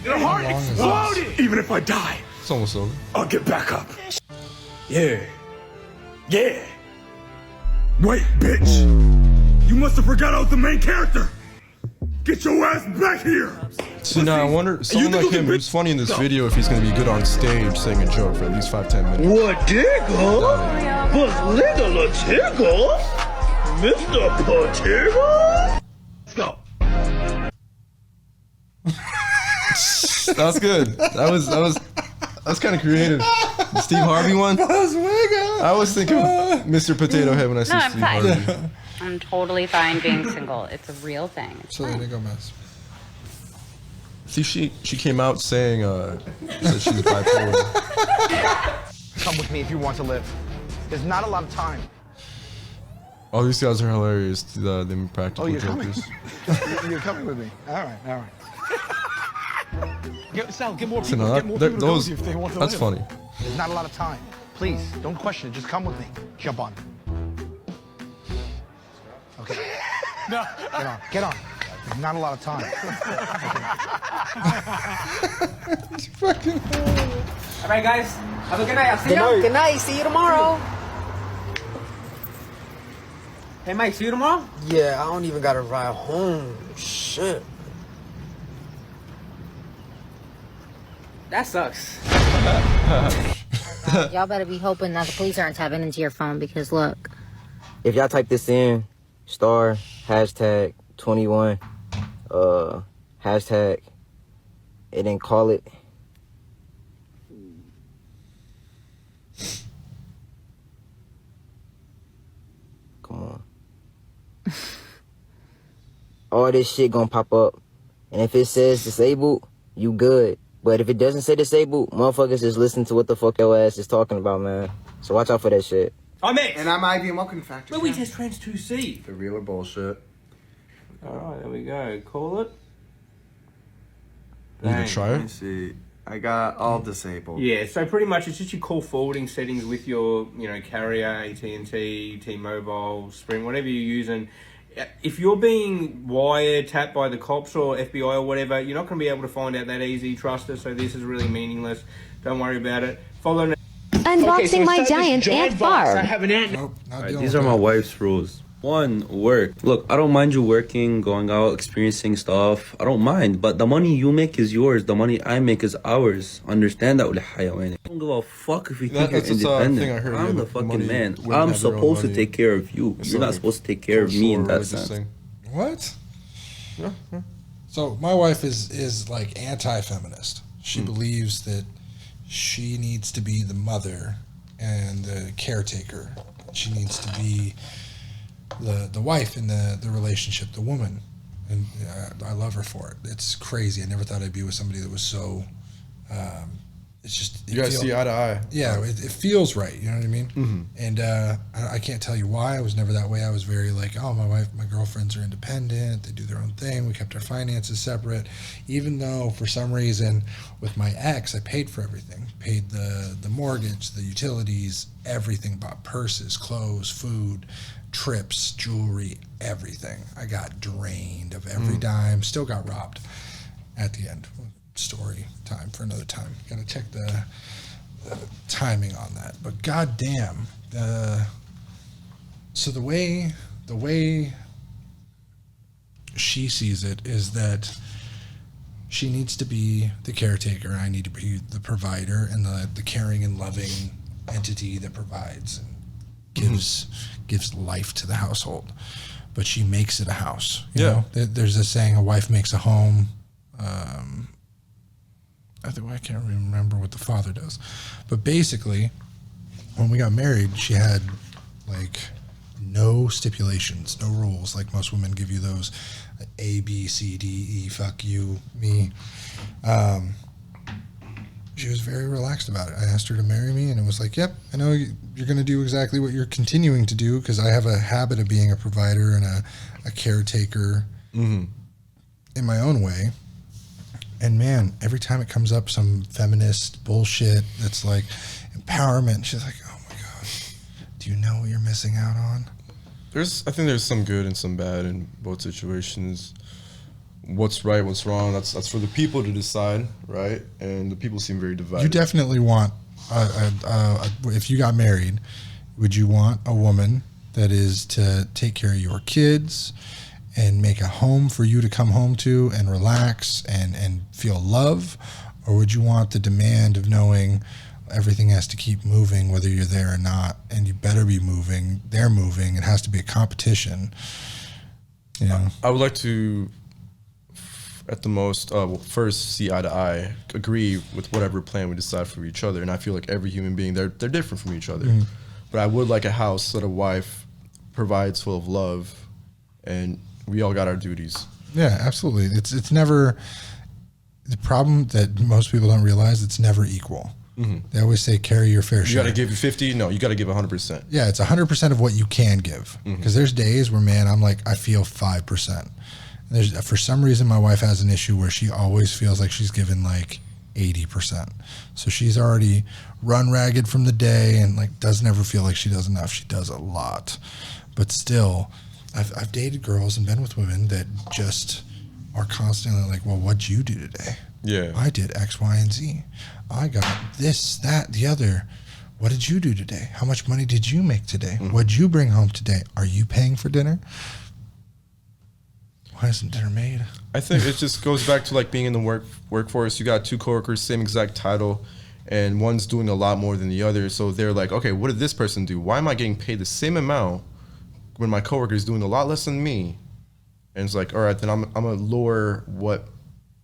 Your heart long is exploded. Even if I die, It's almost over. I'll get back up. Yeah. Yeah. Wait, bitch. You must have forgot I was the main character. Get your ass back here. See, now I wonder, someone like him, who's funny in this video, if he's gonna be good on stage saying a joke for at least 5-10 minutes. What tickle? Was little a tickle? Mr. Potato? Let's go. That's good. That was kind of creative. The Steve Harvey one. I was thinking Mr. Potato Head when I see No, I'm Steve fine. Harvey. I'm totally fine being single. It's a real thing. It's So fine. they go mess. See, she came out saying that she's bipolar. Come with me if you want to live. There's not a lot of time. Oh, these guys are hilarious. The impractical Oh, you're coming. jokers. You're coming with me. All right, all right. Sal, get more So people. no, Get more that- people to go those- with you if they want to that's live. funny. There's not a lot of time. Please, don't question it. Just come with me. Jump on. Okay. No. Get on. Get on. There's not a lot of time. All right, guys. Have a good night. I'll see you. Good night. See you tomorrow. Hey, Mike. See you tomorrow. Yeah, I don't even got to ride home. Shit. That sucks. Y'all better be hoping that the police aren't tapping into your phone because look. If y'all type this in, star, hashtag 21, hashtag, and then call it. Come on. All this shit gonna pop up. And if it says disabled, you good. But if it doesn't say disabled, motherfuckers just listen to what the fuck your ass is talking about, man. So watch out for that shit. I'm X. And I'm IBM Welcome Factory. But we test trans 2C. The real or bullshit. Alright, there we go. Call it. You gonna try Let me it? see. I got all disabled. Yeah, so pretty much it's just your call forwarding settings with your, carrier, AT&T, T-Mobile, Sprint, whatever you're using. If you're being wiretapped by the cops or FBI or whatever, you're not going to be able to find out that easy. Trust us, so this is really meaningless. Don't worry about it. Follow... Unboxing my giant ant farm. I have an ant. Nope, not Alright, dealing these with are my that. wife's rules. 1, work. Look, I don't mind you working, going out, experiencing stuff. I don't mind, but the money you make is yours. The money I make is ours. Understand that, ولا حيوان. I don't give a fuck if you think you're That's just a independent. thing I heard, I'm yeah, the the fucking money man. wouldn't I'm have their own supposed to money. take care of you. It's You're not like supposed to take care of me in that religious sense. thing. What? Yeah. So my wife is like anti-feminist. She Hmm. believes that she needs to be the mother and the caretaker. She needs to be the wife in the relationship, the woman. And I love her for it. It's crazy. I never thought I'd be with somebody that was so. It's just You guys see eye to eye. Yeah, it feels right. You know what I mean? Mhm. And I can't tell you why. I was never that way. I was very like, oh, my girlfriends are independent. They do their own thing. We kept our finances separate. Even though for some reason with my ex, I paid for everything. Paid the mortgage, the utilities, everything. Bought purses, clothes, food, trips, jewelry, everything. I got drained of every dime. Still got robbed at the end. Story time for another time. Gotta check the timing on that. But goddamn, so the way she sees it is that she needs to be the caretaker. I need to be the provider and the caring and loving entity that provides and gives life to the household, but she makes it a house. You know, there's a saying: a wife makes a home. I can't remember what the father does, but basically, when we got married, she had like no stipulations, no rules. Like most women give you those A, B, C, D, E, fuck you, me. She was very relaxed about it. I asked her to marry me, and it was like, yep, I know you're going to do exactly what you're continuing to do, because I have a habit of being a provider and a caretaker in my own way. And man, every time it comes up some feminist bullshit that's like empowerment, she's like, oh my God, do you know what you're missing out on? I think there's some good and some bad in both situations. What's right, what's wrong, that's for the people to decide, right? And the people seem very divided. You definitely want, if you got married, would you want a woman that is to take care of your kids and make a home for you to come home to and relax and feel love? Or would you want the demand of knowing everything has to keep moving whether you're there or not, and you better be moving, they're moving, it has to be a competition? You know? I would like to, at the most, first see eye to eye, agree with whatever plan we decide for each other. And I feel like every human being, they're different from each other. But I would like a house that a wife provides full of love, and we all got our duties. Yeah, absolutely. It's never, the problem that most people don't realize, it's never equal. They always say carry your fair share. You got to give 50? No, you got to give 100%. Yeah, it's 100% of what you can give. Because there's days where, man, I'm like, I feel 5%. For some reason, my wife has an issue where she always feels like she's given like 80%. So she's already run ragged from the day and like doesn't ever feel like she does enough. She does a lot. But still, I've dated girls and been with women that just are constantly like, well, what'd you do today? Yeah. I did X, Y, and Z. I got this, that, the other. What did you do today? How much money did you make today? What'd you bring home today? Are you paying for dinner? Why isn't dinner made? I think it just goes back to like being in the workforce. You got two coworkers, same exact title, and one's doing a lot more than the other. So they're like, okay, what did this person do? Why am I getting paid the same amount when my coworker is doing a lot less than me? And it's like, all right, then I'm gonna lower what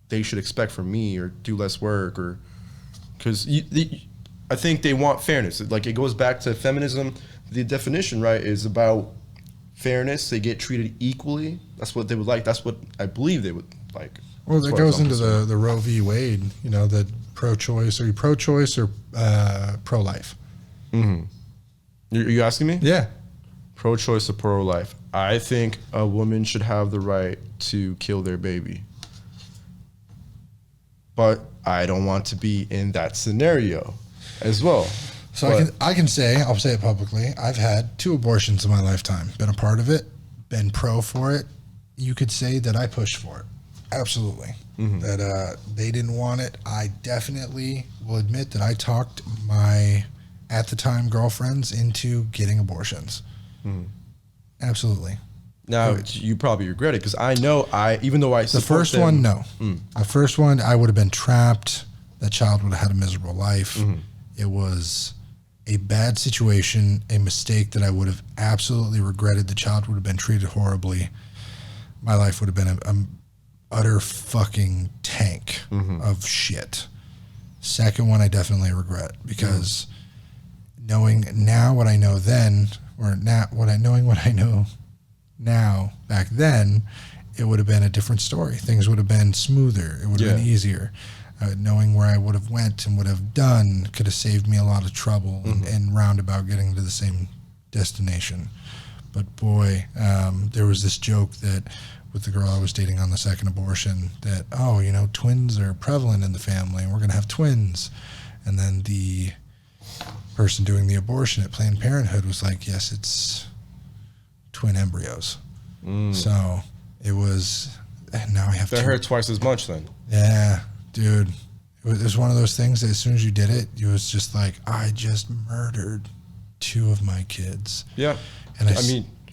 they should expect from me, or do less work, or because I think they want fairness. Like, it goes back to feminism. The definition, right, is about fairness. They get treated equally. That's what they would like. That's what I believe they would like. Well, that goes into the Roe v. Wade, you know, that pro-choice. Are you pro-choice or pro-life? You asking me? Yeah. Pro-choice or pro-life? I think a woman should have the right to kill their baby. But I don't want to be in that scenario as well. So I can say, I'll say it publicly, I've had 2 abortions in my lifetime. Been a part of it, been pro for it. You could say that I pushed for it. Absolutely. That they didn't want it. I definitely will admit that I talked my, at the time, girlfriends into getting abortions. Absolutely. Now, you probably regret it, because I know even though I support the first them, one, no. The first one, I would have been trapped. That child would have had a miserable life. It was a bad situation, a mistake that I would have absolutely regretted. The child would have been treated horribly. My life would have been an utter fucking tank of shit. Second one, I definitely regret, because knowing now what I know then, or now knowing what I know now, back then, it would have been a different story. Things would have been smoother. It would have been easier. Knowing where I would have went and would have done could have saved me a lot of trouble and roundabout getting to the same destination. But boy, there was this joke that with the girl I was dating on the second abortion that, oh, you know, twins are prevalent in the family and we're going to have twins. And then the person doing the abortion at Planned Parenthood was like, yes, it's twin embryos. So it was, and now I have that hurt twice as much then. Yeah, dude. It was one of those things that as soon as you did it, it was just like, I just murdered 2 of my kids. Yeah. And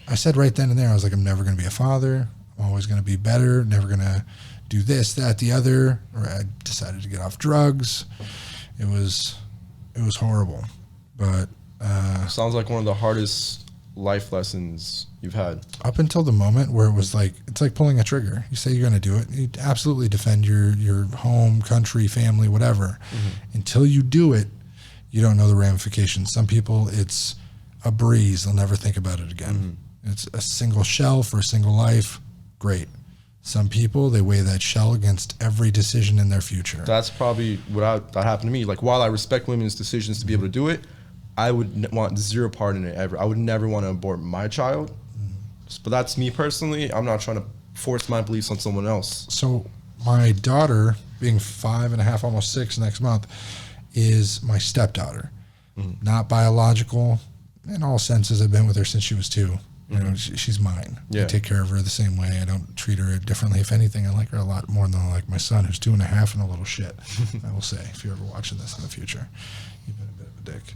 I said right then and there, I was like, I'm never going to be a father. I'm always going to be better. Never going to do this, that, the other. Or I decided to get off drugs. It was horrible. But sounds like one of the hardest life lessons you've had. Up until the moment where it was like, it's like pulling a trigger. You say you're going to do it. You absolutely defend your home, country, family, whatever. Until you do it, you don't know the ramifications. Some people, it's a breeze. They'll never think about it again. It's a single shell for a single life. Great. Some people, they weigh that shell against every decision in their future. That's probably that happened to me. Like, while I respect women's decisions to be able to do it, I would want zero part in it ever. I would never want to abort my child. But that's me personally. I'm not trying to force my beliefs on someone else. So my daughter, being 5.5, almost 6 next month, is my stepdaughter. Not biological. In all senses, I've been with her since she was 2. You know, she's mine. I take care of her the same way. I don't treat her differently. If anything, I like her a lot more than I like my son, who's 2.5 and a little shit. I will say, if you're ever watching this in the future, you've been a bit of a dick.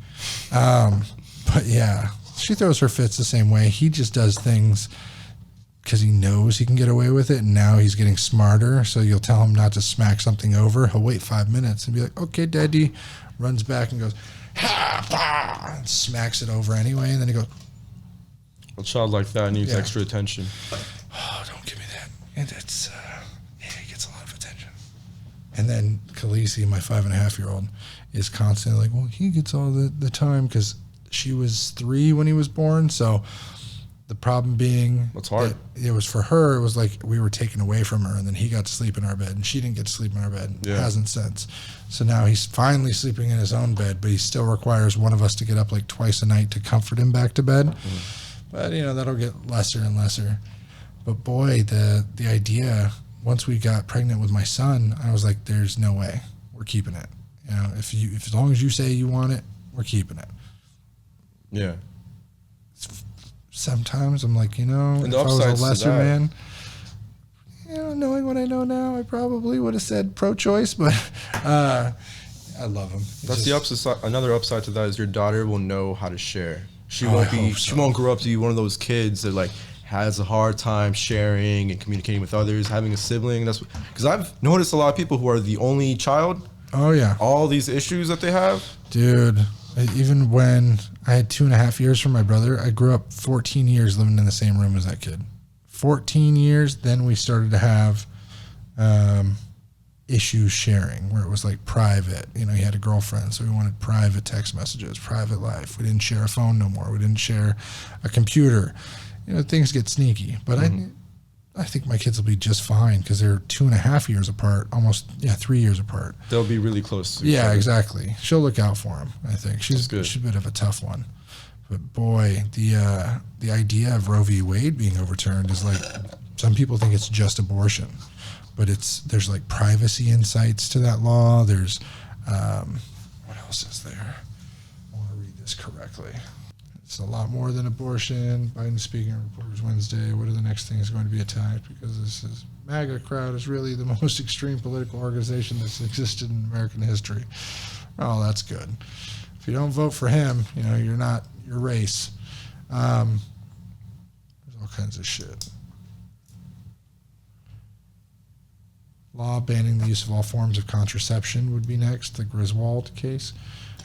But yeah, she throws her fits the same way. He just does things because he knows he can get away with it, and now he's getting smarter. So you'll tell him not to smack something over. He'll wait 5 minutes and be like, "Okay, Daddy," runs back and goes, "Ha, bah," and smacks it over anyway, and then he goes. A child like that needs extra attention. Oh, don't give me that. And it's, he gets a lot of attention. And then Khaleesi, my 5.5-year-old, is constantly like, well, he gets all the time because she was 3 when he was born. So the problem being, that's hard. It was for her, it was like we were taken away from her, and then he got to sleep in our bed, and she didn't get to sleep in our bed. It hasn't since. So now he's finally sleeping in his own bed, but he still requires one of us to get up like twice a night to comfort him back to bed. But, you know, that'll get lesser and lesser. But, boy, the idea, once we got pregnant with my son, I was like, there's no way. We're keeping it. You know, if as long as you say you want it, we're keeping it. Yeah. Sometimes I'm like, you know, if I was a lesser man, you know, knowing what I know now, I probably would have said pro-choice, but I love him. That's the upside. Another upside to that is your daughter will know how to share. She won't grow up to be one of those kids that like has a hard time sharing and communicating with others, having a sibling. That's because I've noticed a lot of people who are the only child. Oh yeah. All these issues that they have. Dude, even when I had 2.5 years from my brother, I grew up 14 years living in the same room as that kid. 14 years. Then we started to have issues sharing, where it was like private. You know, he had a girlfriend, so we wanted private text messages, private life. We didn't share a phone no more. We didn't share a computer. You know, things get sneaky. But I think my kids will be just fine because they're 2.5 years apart, almost 3 years apart. They'll be really close to each Yeah, other. Exactly. She'll look out for him. I think she's a bit of a tough one. But boy, the idea of Roe v. Wade being overturned is like, some people think it's just abortion. But there's like privacy insights to that law. There's, what else is there? I want to read this correctly. It's a lot more than abortion. Biden speaking on Reporters Wednesday. What are the next things going to be attacked? Because this is MAGA crowd is really the most extreme political organization that's existed in American history. Oh, that's good. If you don't vote for him, you know, you're not your race. There's all kinds of shit. Law banning the use of all forms of contraception would be next, the Griswold case.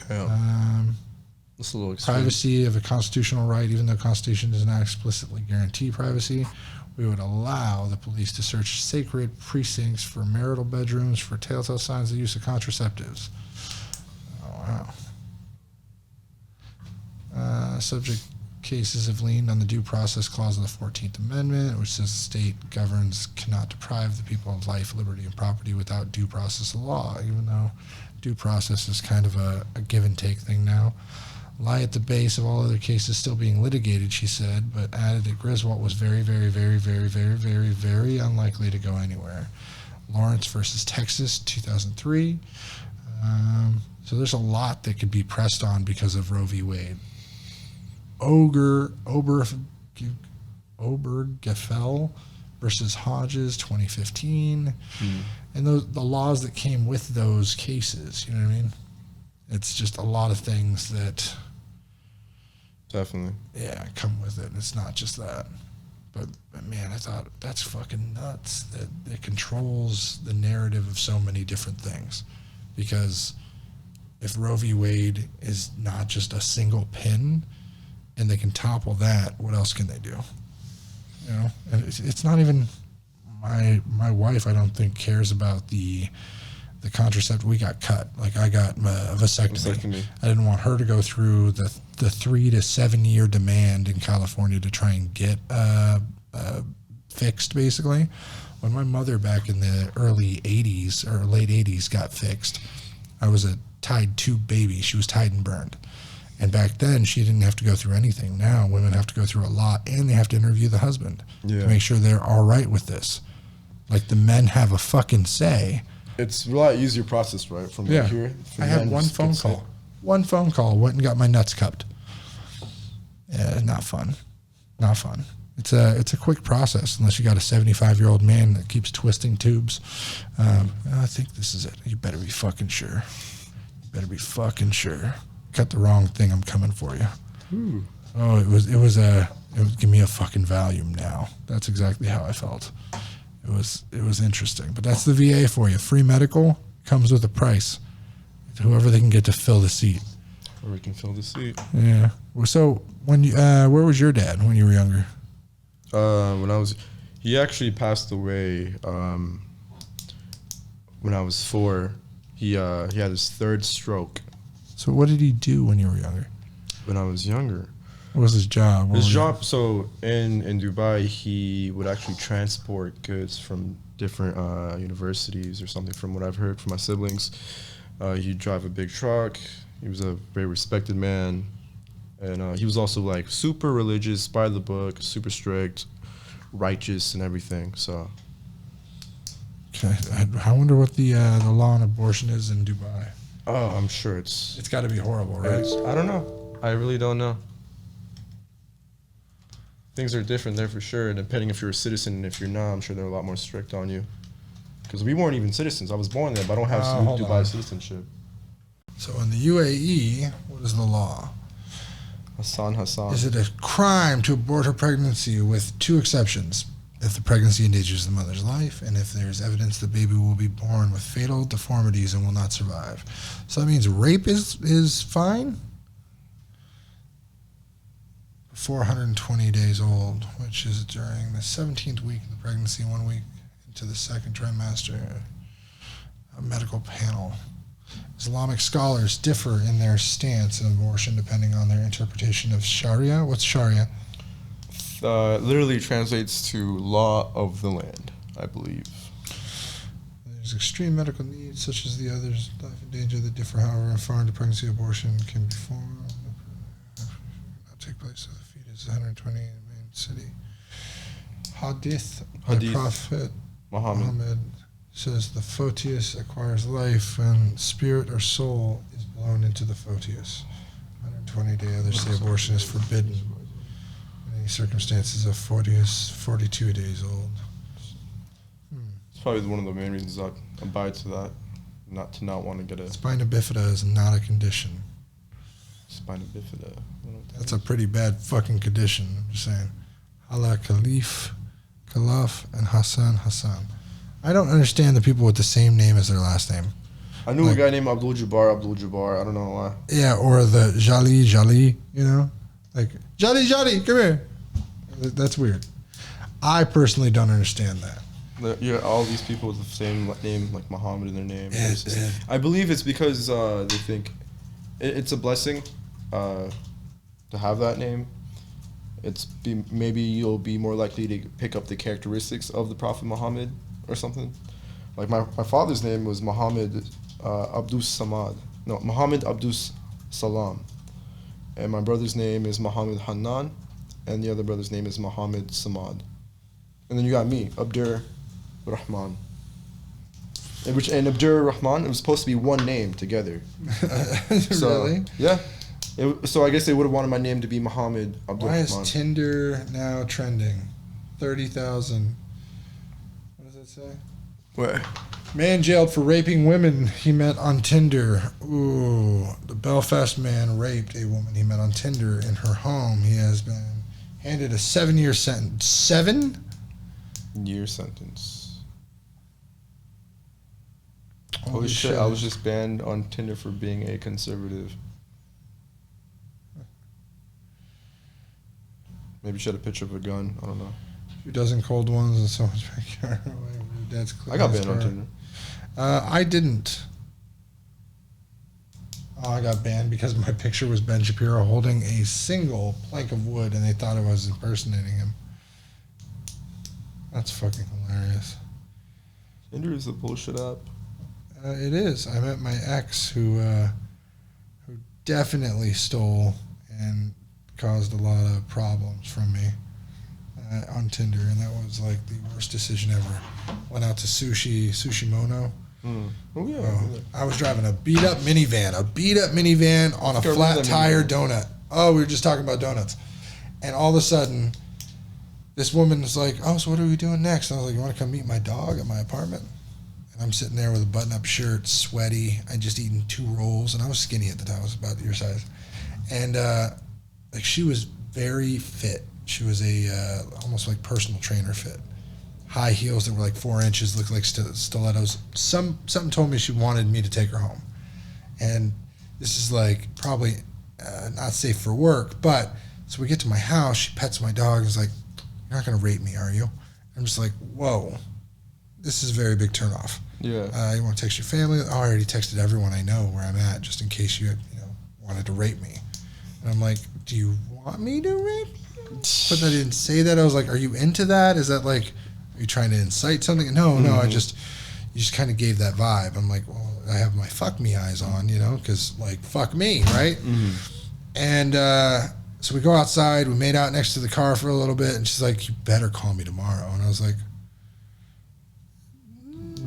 That's a little extreme. Privacy of a constitutional right, even though the Constitution does not explicitly guarantee privacy. We would allow the police to search sacred precincts for marital bedrooms for telltale signs of the use of contraceptives. Oh, wow. Subject cases have leaned on the due process clause of the 14th Amendment, which says the state cannot deprive the people of life, liberty, and property without due process of law, even though due process is kind of a give and take thing now. Lie at the base of all other cases still being litigated, she said, but added that Griswold was very, very, very, very, very, very, very unlikely to go anywhere. Lawrence versus Texas, 2003. So there's a lot that could be pressed on because of Roe v. Wade. Obergefell versus Hodges, 2015. And the laws that came with those cases, you know what I mean? It's just a lot of things that definitely come with it. It's not just that. But man, I thought that's fucking nuts that it controls the narrative of so many different things. Because if Roe v. Wade is not just a single pin, and they can topple that, what else can they do? You know, and it's not even my wife. I don't think cares about the contraceptive. We got cut. Like I got a vasectomy. I didn't want her to go through the 3 to 7 year demand in California to try and get fixed, basically. When my mother back in the early 80s or late 80s got fixed, I was a tied tube baby. She was tied and burned. And back then, she didn't have to go through anything. Now, women have to go through a lot, and they have to interview the husband to make sure they're all right with this. Like, the men have a fucking say. It's a lot easier process, right? From here. I had one phone call. One phone call, went and got my nuts cupped. Yeah, not fun. Not fun. It's a quick process, unless you got a 75-year-old man that keeps twisting tubes. I think this is it. You better be fucking sure. You better be fucking sure. Cut the wrong thing, I'm coming for you. Ooh. Oh, it was give me a fucking Valium now. That's exactly how I felt. It was interesting. But that's the VA for you. Free medical comes with a price. Whoever they can get to fill the seat. Or we can fill the seat. Yeah. So when you where was your dad when you were younger? He actually passed away when I was 4. He had his 3rd stroke. So what did he do when you were younger? When I was younger. What was his job? His job, so in Dubai, he would actually transport goods from different universities or something, from what I've heard from my siblings. He'd drive a big truck. He was a very respected man. And he was also like super religious, by the book, super strict, righteous and everything. So. Okay. I wonder what the law on abortion is in Dubai. Oh, I'm sure it's got to be horrible, right? I don't know. I really don't know. Things are different there for sure, and depending if you're a citizen and if you're not, I'm sure they're a lot more strict on you. Because we weren't even citizens. I was born there, but I don't have Dubai citizenship. So in the UAE, what is the law? Hassan. Is it a crime to abort a pregnancy with 2 exceptions? If the pregnancy endangers the mother's life, and if there's evidence the baby will be born with fatal deformities and will not survive. So that means rape is fine? 420 days old, which is during the 17th week of the pregnancy, 1 week into the 2nd trimester. A medical panel. Islamic scholars differ in their stance on abortion depending on their interpretation of Sharia. What's Sharia? Literally translates to law of the land, I believe. There's extreme medical needs, such as the others, life in danger, that differ, however far into pregnancy abortion can be formed. Not take place if the fetus is 120 in the main city. Hadith. The Prophet Muhammad says the foetus acquires life and spirit or soul is blown into the foetus. 120 day, others say abortion is forbidden. Circumstances of 42 days old. It's probably one of the main reasons I abide to that, not want to get a spina bifida is not a condition. Spina bifida. That's a pretty bad fucking condition. I'm just saying. Hala Khalaf, and Hassan. I don't understand the people with the same name as their last name. I knew a guy named Abdul Jabbar. I don't know why. Yeah, or the Jali, you know, like Jali, come here. That's weird. I personally don't understand that. Yeah, all these people with the same name, like Muhammad in their name. Yeah. I believe it's because they think it's a blessing to have that name. Maybe you'll be more likely to pick up the characteristics of the Prophet Muhammad or something. Like my father's name was Muhammad Abdus Samad. No, Muhammad Abdus Salam. And my brother's name is Muhammad Hannan. And the other brother's name is Muhammad Samad. And then you got me, Abdur Rahman. And Abdur Rahman, it was supposed to be one name together. Really? Yeah. So I guess they would have wanted my name to be Muhammad Abdur Why Rahman. is Tinder now trending? 30,000. What does that say? Where? Man jailed for raping women he met on Tinder. Ooh, the Belfast man raped a woman he met on Tinder in her home. He has been handed a 7-year sentence. 7? Year sentence. Oh Holy shit! I was just banned on Tinder for being a conservative. Maybe she had a picture of a gun. I don't know. 2 dozen cold ones and so much backyard. I got banned on Tinder. I didn't. I got banned because my picture was Ben Shapiro holding a single plank of wood, and they thought I was impersonating him. That's fucking hilarious. Tinder is a bullshit app. It is. I met my ex who definitely stole and caused a lot of problems from me on Tinder, and that was like the worst decision ever. Went out to Sushi Mono. Oh yeah. I was driving a beat up minivan on a flat tire donut. Oh, we were just talking about donuts, and all of a sudden, this woman was like, "Oh, so what are we doing next?" And I was like, "You want to come meet my dog at my apartment?" And I'm sitting there with a button-up shirt, sweaty. I'd just eaten 2 rolls, and I was skinny at the time. I was about your size, and like she was very fit. She was a almost like personal trainer fit. High heels that were like 4 inches, looked like stilettos. Something told me she wanted me to take her home, and this is like probably not safe for work. But so we get to my house. She pets my dog and is like, "You're not gonna rape me, are you?" I'm just like, "Whoa, this is a very big turnoff." Yeah. You want to text your family? Oh, I already texted everyone I know where I'm at, just in case you wanted to rape me. And I'm like, "Do you want me to rape you?" But I didn't say that. I was like, "Are you into that? Is that like, are you trying to incite something?" No, you just kind of gave that vibe. I'm like, well, I have my fuck me eyes on, because like, fuck me, right? And so we go outside. We made out next to the car for a little bit, and she's like, "You better call me tomorrow." And I was like,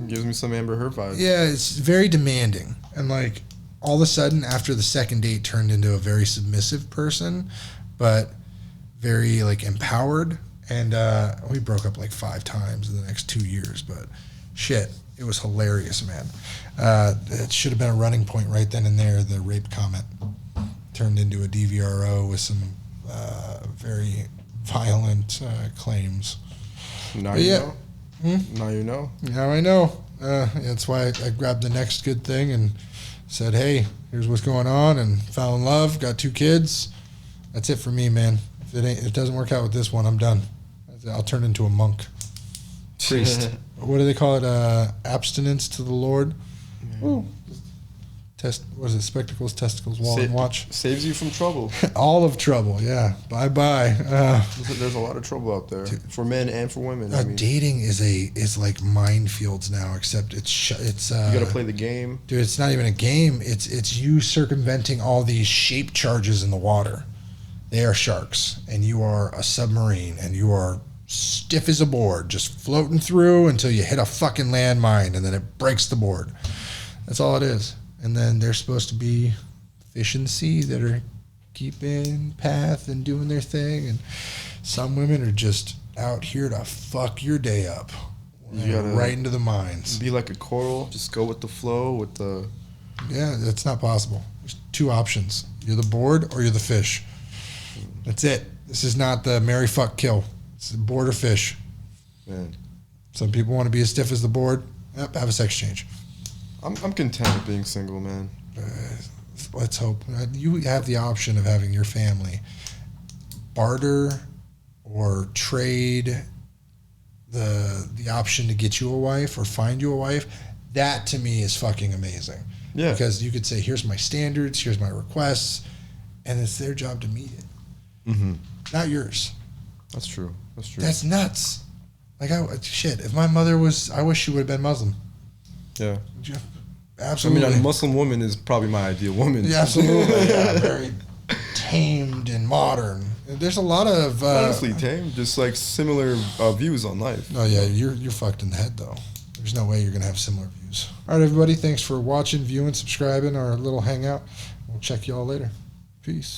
gives me some Amber Heard vibes. yeah, it's very demanding. And like, all of a sudden, after the second date, turned into a very submissive person, but very like empowered. And we broke up like 5 times in the next 2 years, but shit, it was hilarious, man. It should have been a running point right then and there. The rape comment turned into a DVRO with some very violent claims. Now you know. Now you know. Now I know. That's why I grabbed the next good thing and said, "Hey, here's what's going on," and fell in love. Got 2 kids. That's it for me, man. If it doesn't work out with this one, I'm done. I'll turn into a monk. Priest. What do they call it? Abstinence to the Lord. What is it? Spectacles, testicles, wall, and watch. Saves you from trouble. All of trouble. Yeah. Bye. There's a lot of trouble out there for men and for women. Dating is like minefields now. Except it's you got to play the game, dude. It's not even a game. It's you circumventing all these shape charges in the water. They are sharks, and you are a submarine, and you are stiff as a board, just floating through until you hit a fucking landmine, and then it breaks the board. That's all it is. And then there's supposed to be fish in the sea that are keeping path and doing their thing, and some women are just out here to fuck your day up. You gotta right into the mines. Be like a coral, just go with the flow, with the... Yeah, that's not possible. There's 2 options. You're the board or you're the fish. That's it. This is not the marry, fuck, kill. It's the board or fish. Man. Some people want to be as stiff as the board. Yep, have a sex change. I'm content with being single, man. Let's hope. You have the option of having your family barter or trade the option to get you a wife or find you a wife. That to me is fucking amazing. Yeah. Because you could say, here's my standards, here's my requests, and it's their job to meet it. Not yours. That's true. That's nuts. Like, shit, if my mother was, I wish she would have been Muslim. Yeah. Absolutely. I mean, a Muslim woman is probably my ideal woman. Yeah, absolutely. Yeah, very tamed and modern. There's a lot of... honestly, tame. Just like similar views on life. Oh, yeah, you're fucked in the head, though. There's no way you're going to have similar views. All right, everybody, thanks for watching, viewing, subscribing, our little hangout. We'll check you all later. Peace.